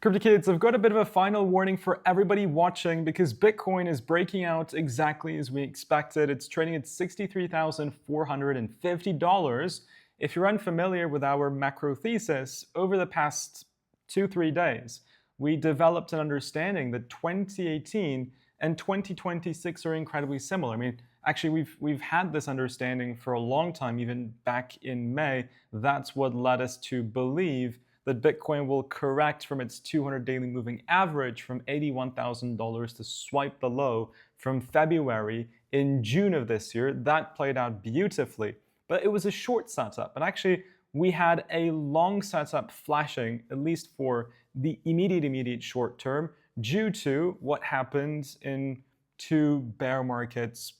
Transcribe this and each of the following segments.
Crypto Kids, I've got a bit of a final warning for everybody watching because Bitcoin is breaking out exactly as we expected. It's trading at $63,450. If you're unfamiliar with our macro thesis, over the past 2-3 days, we developed an understanding that 2018 and 2026 are incredibly similar. I mean, actually, we've had this understanding for a long time, even back in May. That's what led us to believe that Bitcoin will correct from its 200 daily moving average from $81,000 to swipe the low from February in June of this year. That played out beautifully, but it was a short setup. And actually, we had a long setup flashing, at least for the immediate short term, due to what happened in two bear markets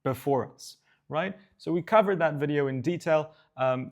before us, right? So we covered that video in detail,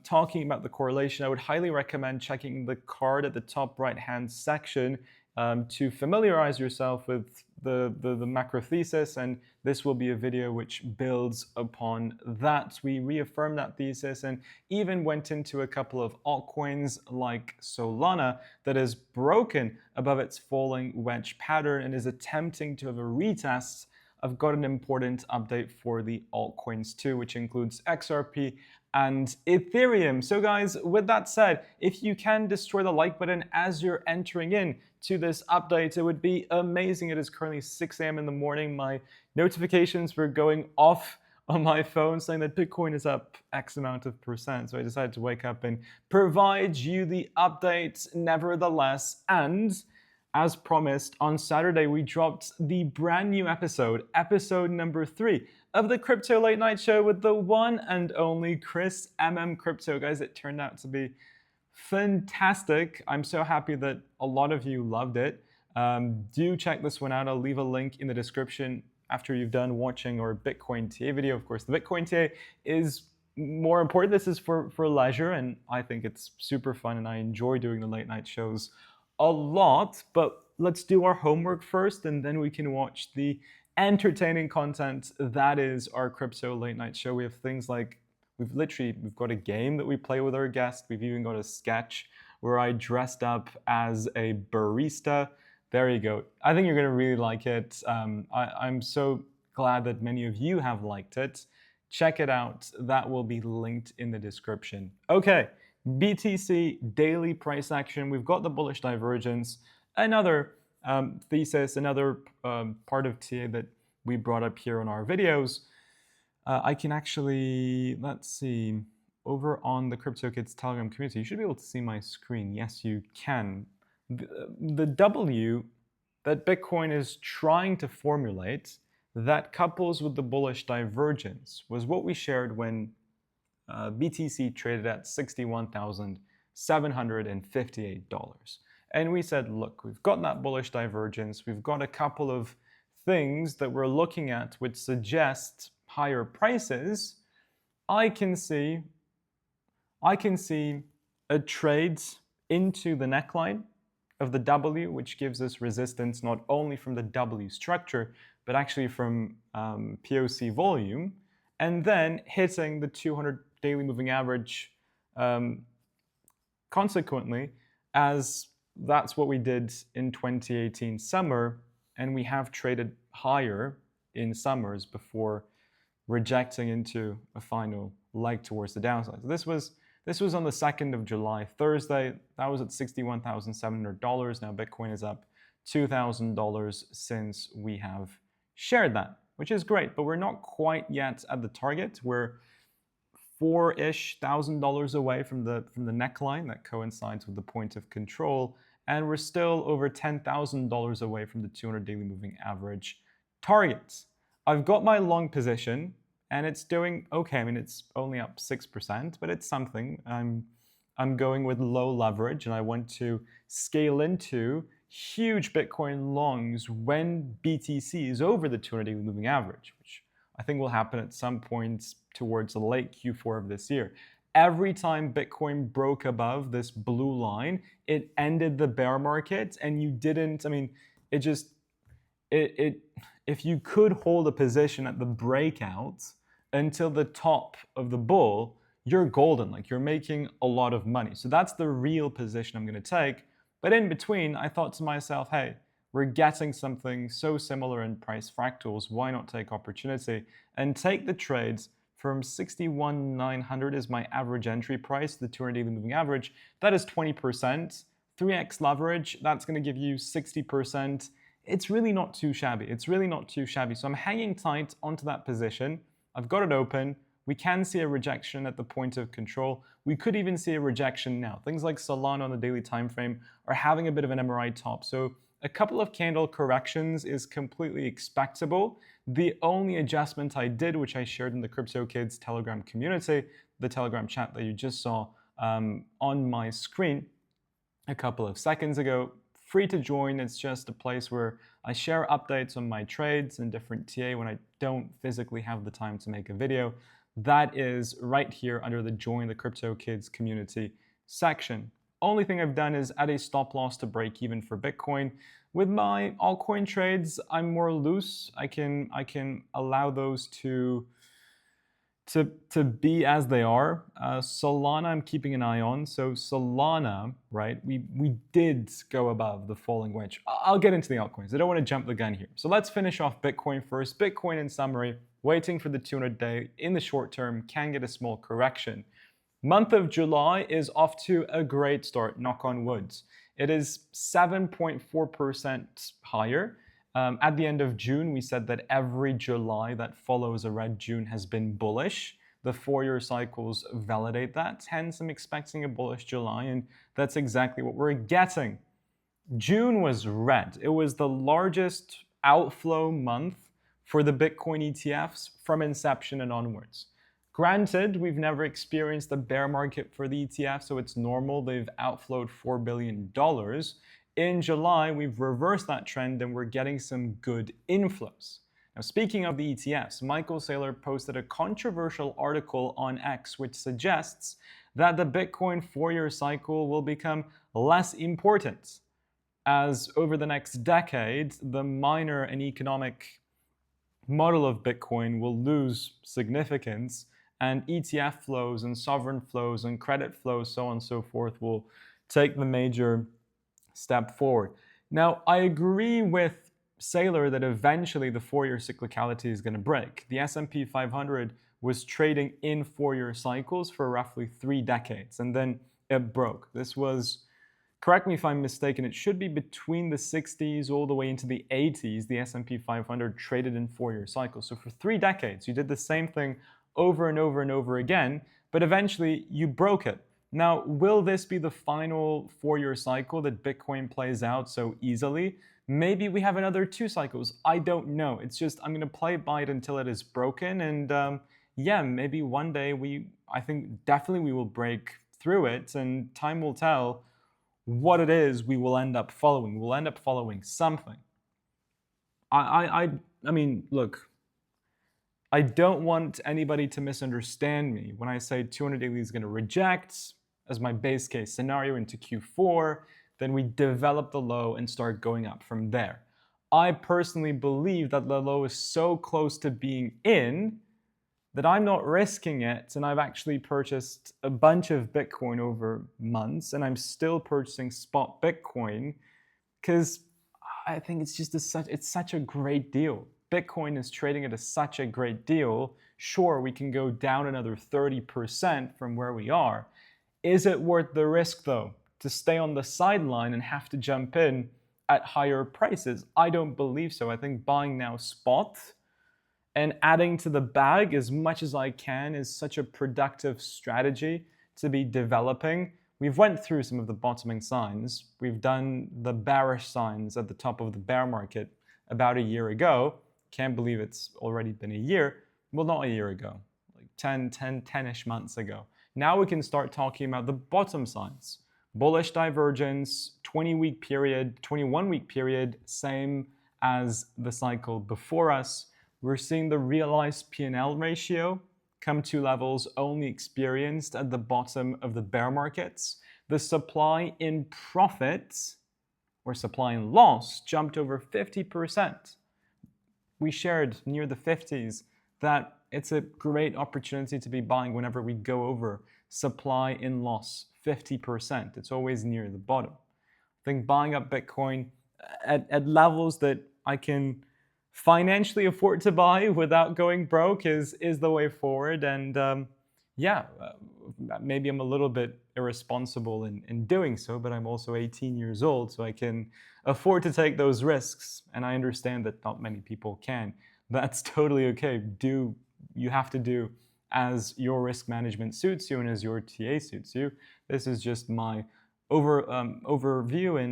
talking about the correlation. I would highly recommend checking the card at the top right-hand section to familiarize yourself with the macro thesis, and this will be a video which builds upon that. We reaffirmed that thesis and even went into a couple of altcoins like Solana that has broken above its falling wedge pattern and is attempting to have a retest. I've got an important update for the altcoins too, which includes XRP and Ethereum. So guys, with that said, if you can destroy the like button as you're entering in to this update, it would be amazing. It is currently 6 a.m. in the morning. My notifications were going off on my phone saying that Bitcoin is up X amount of percent. So I decided to wake up and provide you the update nevertheless. And as promised, on Saturday, we dropped the brand new episode number 3 of the Crypto Late Night Show with the one and only Chris Crypto. Guys, it turned out to be fantastic. I'm so happy that a lot of you loved it. Do check this one out. I'll leave a link in the description after you've done watching our Bitcoin TA video. Of course, the Bitcoin TA is more important. This is for leisure, and I think it's super fun, and I enjoy doing the late night shows a lot. But let's do our homework first, and then we can watch the entertaining content that is our Crypto Late Night Show. We have things like we've got a game that we play with our guest. We've even got a sketch where I dressed up as a barista. There you go. I think you're going to really like it. I'm so glad that many of you have liked it. Check it out. That will be linked in the description. Okay, BTC daily price action. We've got the bullish divergence. Another thesis, another part of TA that we brought up here on our videos. I can actually, let's see, over on the Crypto Kids Telegram community, you should be able to see my screen. Yes, you can. The W that Bitcoin is trying to formulate that couples with the bullish divergence was what we shared when BTC traded at $61,758. And we said, look, we've got that bullish divergence. We've got a couple of things that we're looking at which suggest higher prices. I can see a trade into the neckline of the W, which gives us resistance not only from the W structure, but actually from POC volume, and then hitting the 200 daily moving average consequently, as that's what we did in 2018 summer, and we have traded higher in summers before rejecting into a final leg towards the downside. So this was on the 2nd of July, Thursday. That was at $61,700. Now Bitcoin is up $2,000 since we have shared that, which is great, but we're not quite yet at the target. We're $4,000-ish away from the neckline that coincides with the point of control, and we're still over $10,000 away from the 200 daily moving average targets. I've got my long position, and it's doing okay. I mean, it's only up 6%, but it's something. I'm going with low leverage, and I want to scale into huge Bitcoin longs when BTC is over the 200 daily moving average, which I think will happen at some point towards the late Q4 of this year. Every time Bitcoin broke above this blue line, it ended the bear market, and you didn't, I mean, if you could hold a position at the breakout until the top of the bull, you're golden, like you're making a lot of money. So that's the real position I'm going to take. But in between, I thought to myself, hey, we're getting something so similar in price fractals. Why not take opportunity and take the trades from 61,900 is my average entry price, the 200 daily moving average. That is 20%. 3x leverage, that's going to give you 60%. It's really not too shabby. It's really not too shabby. So I'm hanging tight onto that position. I've got it open. We can see a rejection at the point of control. We could even see a rejection now. Things like Solana on the daily time frame are having a bit of an MRI top. So a couple of candle corrections is completely expectable. The only adjustment I did, which I shared in the Crypto Kids Telegram community, the Telegram chat that you just saw on my screen a couple of seconds ago, free to join. It's just a place where I share updates on my trades and different TA when I don't physically have the time to make a video. That is right here under the Join the Crypto Kids community section. Only thing I've done is add a stop loss to break even for Bitcoin. With my altcoin trades, I'm more loose. I can allow those to be as they are. Solana, I'm keeping an eye on. So Solana, right? We did go above the falling wedge. I'll get into the altcoins. I don't want to jump the gun here. So let's finish off Bitcoin first. Bitcoin in summary, waiting for the 200-day in the short term, can get a small correction. Month of July is off to a great start, knock on woods. It is 7.4% higher. At the end of June, we said that every July that follows a red June has been bullish. The 4-year cycles validate that. Hence, I'm expecting a bullish July, and that's exactly what we're getting. June was red. It was the largest outflow month for the Bitcoin ETFs from inception and onwards. Granted, we've never experienced a bear market for the ETF, so it's normal. They've outflowed $4 billion. In July, we've reversed that trend and we're getting some good inflows. Now, speaking of the ETFs, Michael Saylor posted a controversial article on X which suggests that the Bitcoin 4-year cycle will become less important, as over the next decade, the miner and economic model of Bitcoin will lose significance, and ETF flows and sovereign flows and credit flows, so on and so forth, will take the major step forward. Now, I agree with Saylor that eventually the 4-year cyclicality is going to break. The S&P 500 was trading in 4-year cycles for roughly 3 decades, and then it broke. This was, correct me if I'm mistaken, it should be between the 60s all the way into the 80s, the S&P 500 traded in 4-year cycles. So for 3 decades, you did the same thing over and over and over again, but eventually you broke it. Now, will this be the final 4-year cycle that Bitcoin plays out so easily? Maybe we have another 2 cycles. I don't know. It's just, I'm going to play by it until it is broken. And yeah, maybe one day I think definitely we will break through it, and time will tell what it is we will end up following. We'll end up following something. I mean, look, I don't want anybody to misunderstand me when I say 200 daily is going to reject as my base case scenario into Q4, then we develop the low and start going up from there. I personally believe that the low is so close to being in that I'm not risking it, and I've actually purchased a bunch of Bitcoin over months, and I'm still purchasing spot Bitcoin because I think it's just it's such a great deal. Bitcoin is trading at such a great deal. Sure, we can go down another 30% from where we are. Is it worth the risk, though, to stay on the sideline and have to jump in at higher prices? I don't believe so. I think buying now spot and adding to the bag as much as I can is such a productive strategy to be developing. We've went through some of the bottoming signs. We've done the bearish signs at the top of the bear market about a year ago. Can't believe it's already been a year. Well, not a year ago, like 10-ish months ago. Now we can start talking about the bottom signs. Bullish divergence, 20-week period, 21-week period, same as the cycle before us. We're seeing the realized P&L ratio come to levels only experienced at the bottom of the bear markets. The supply in profit, or supply in loss, jumped over 50%. We shared near the 50s that it's a great opportunity to be buying whenever we go over supply in loss 50%. It's always near the bottom. think buying up Bitcoin at levels that I can financially afford to buy without going broke is the way forward. And yeah, maybe I'm a little bit irresponsible in doing so, but I'm also 18 years old, so I can afford to take those risks. And I understand that not many people can. That's totally okay. You have to do as your risk management suits you and as your TA suits you. This is just my overview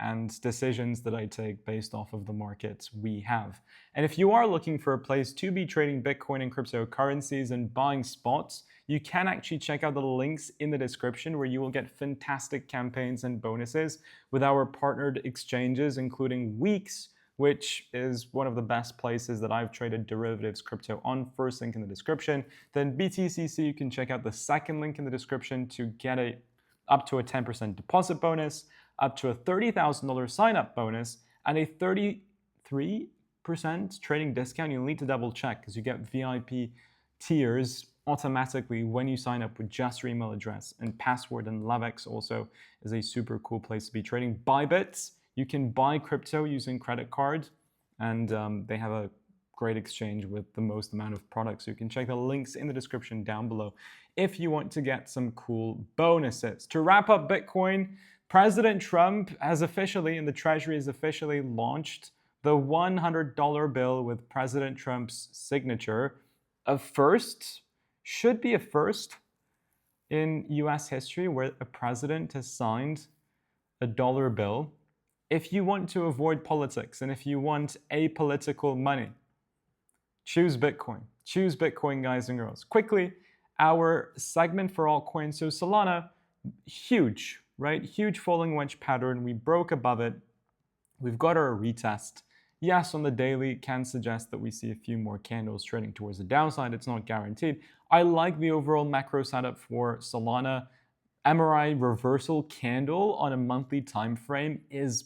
and decisions that I take based off of the markets we have. And if you are looking for a place to be trading Bitcoin and cryptocurrencies and buying spots, you can actually check out the links in the description where you will get fantastic campaigns and bonuses with our partnered exchanges, including Weeks, which is one of the best places that I've traded derivatives crypto on. First link in the description. Then BTCC, you can check out the second link in the description to get up to a 10% deposit bonus, up to a $30,000 sign-up bonus, and a 33% trading discount. You'll need to double check because you get VIP tiers automatically when you sign up with just your email address and password. And LoveX also is a super cool place to be trading. Bybit, you can buy crypto using credit card, and they have a great exchange with the most amount of products. So you can check the links in the description down below if you want to get some cool bonuses. To wrap up Bitcoin, President Trump has officially, and the Treasury has officially launched the $100 bill with President Trump's signature. A first, should be a first in US history where a president has signed a dollar bill. If you want to avoid politics and if you want apolitical money, choose Bitcoin. Choose Bitcoin, guys and girls. Quickly, our segment for altcoins. So Solana, huge, right? Huge falling wedge pattern. We broke above it. We've got our retest. Yes, on the daily, it can suggest that we see a few more candles trading towards the downside. It's not guaranteed. I like the overall macro setup for Solana. MRI reversal candle on a monthly time frame is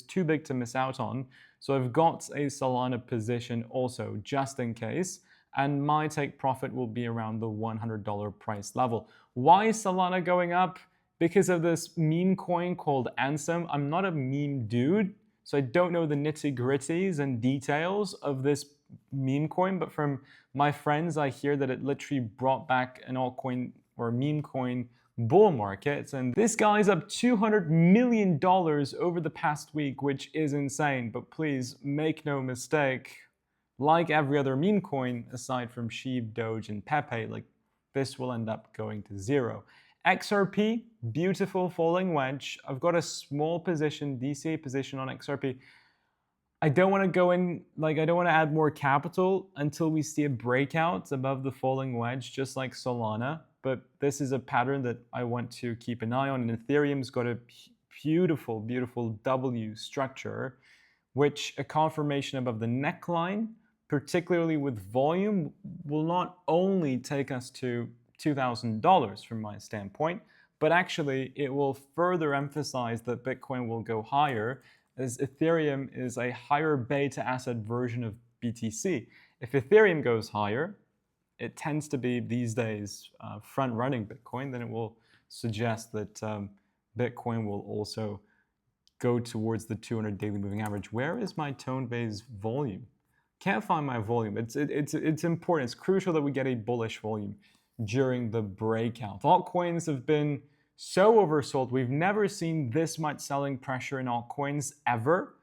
too big to miss out on. So I've got a Solana position also just in case, and my take profit will be around the $100 price level. Why is Solana going up? Because of this meme coin called Ansem. I'm not a meme dude, so I don't know the nitty-gritties and details of this meme coin, but from my friends, I hear that it literally brought back an altcoin or meme coin bull market, and this guy's up $200 million over the past week, which is insane. But please make no mistake, like every other meme coin aside from SHIB, Doge, and Pepe, like this will end up going to zero. XRP, beautiful falling wedge. I've got a small position, DCA position on XRP. I don't want to go in, I don't want to add more capital until we see a breakout above the falling wedge, just like Solana. But this is a pattern that I want to keep an eye on. And Ethereum's got a beautiful, beautiful W structure, which a confirmation above the neckline, particularly with volume, will not only take us to $2,000 from my standpoint, but actually it will further emphasize that Bitcoin will go higher, as Ethereum is a higher beta asset version of BTC. If Ethereum goes higher, it tends to be these days front-running Bitcoin, then it will suggest that Bitcoin will also go towards the 200 daily moving average. Where is my tone-based volume? Can't find my volume. It's important. It's crucial that we get a bullish volume during the breakout. Altcoins have been so oversold. We've never seen this much selling pressure in altcoins ever.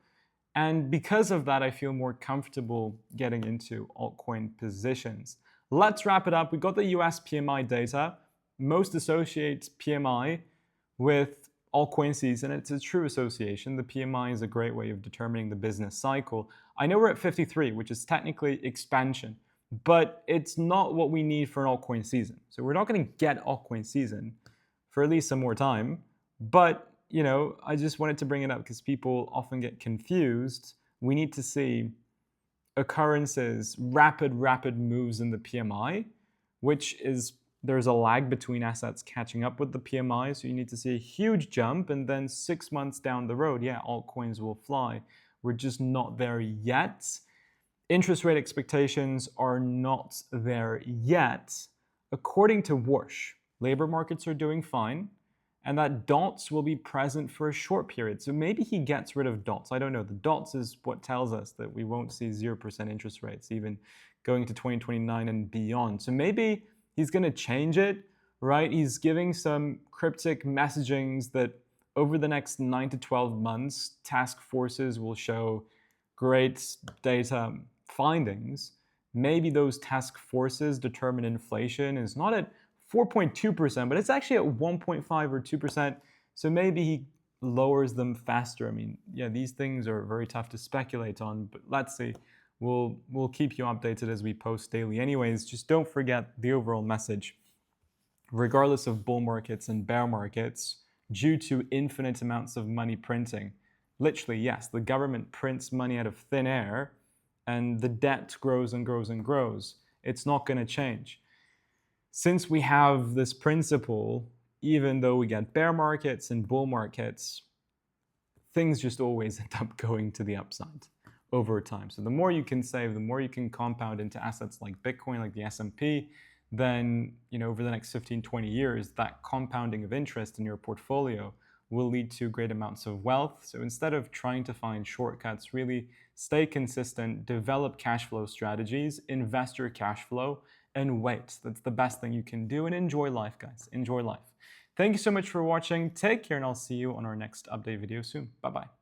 And because of that, I feel more comfortable getting into altcoin positions. Let's wrap it up. We got the US PMI data. Most associate PMI with altcoin season. It's a true association. The PMI is a great way of determining the business cycle. I know we're at 53, which is technically expansion, but it's not what we need for an altcoin season. So we're not going to get altcoin season for at least some more time. But, I just wanted to bring it up because people often get confused. We need to see occurrences, rapid moves in the PMI, which is, there's a lag between assets catching up with the PMI. So you need to see a huge jump, and then 6 months down the road, yeah, altcoins will fly. We're just not there yet. Interest rate expectations are not there yet. According to Whoosh, labor markets are doing fine. and that dots will be present for a short period. So maybe he gets rid of dots. I don't know. The dots is what tells us that we won't see 0% interest rates even going to 2029 and beyond. So maybe he's going to change it, right? He's giving some cryptic messagings that over the next 9 to 12 months, task forces will show great data findings. Maybe those task forces determine inflation is not at 4.2%, but it's actually at 1.5 or 2%. So maybe he lowers them faster. I mean, yeah, these things are very tough to speculate on, but let's see. We'll keep you updated as we post daily. Anyways, just don't forget the overall message. Regardless of bull markets and bear markets, due to infinite amounts of money printing, literally, yes, the government prints money out of thin air and the debt grows and grows and grows. It's not going to change. Since we have this principle, even though we get bear markets and bull markets, things just always end up going to the upside over time. So the more you can save, the more you can compound into assets like Bitcoin, like the S&P, then over the next 15, 20 years, that compounding of interest in your portfolio will lead to great amounts of wealth. So instead of trying to find shortcuts, really stay consistent, develop cash flow strategies, invest your cash flow, and wait. That's the best thing you can do, and enjoy life, guys. Enjoy life. Thank you so much for watching. Take care, and I'll see you on our next update video soon. Bye-bye.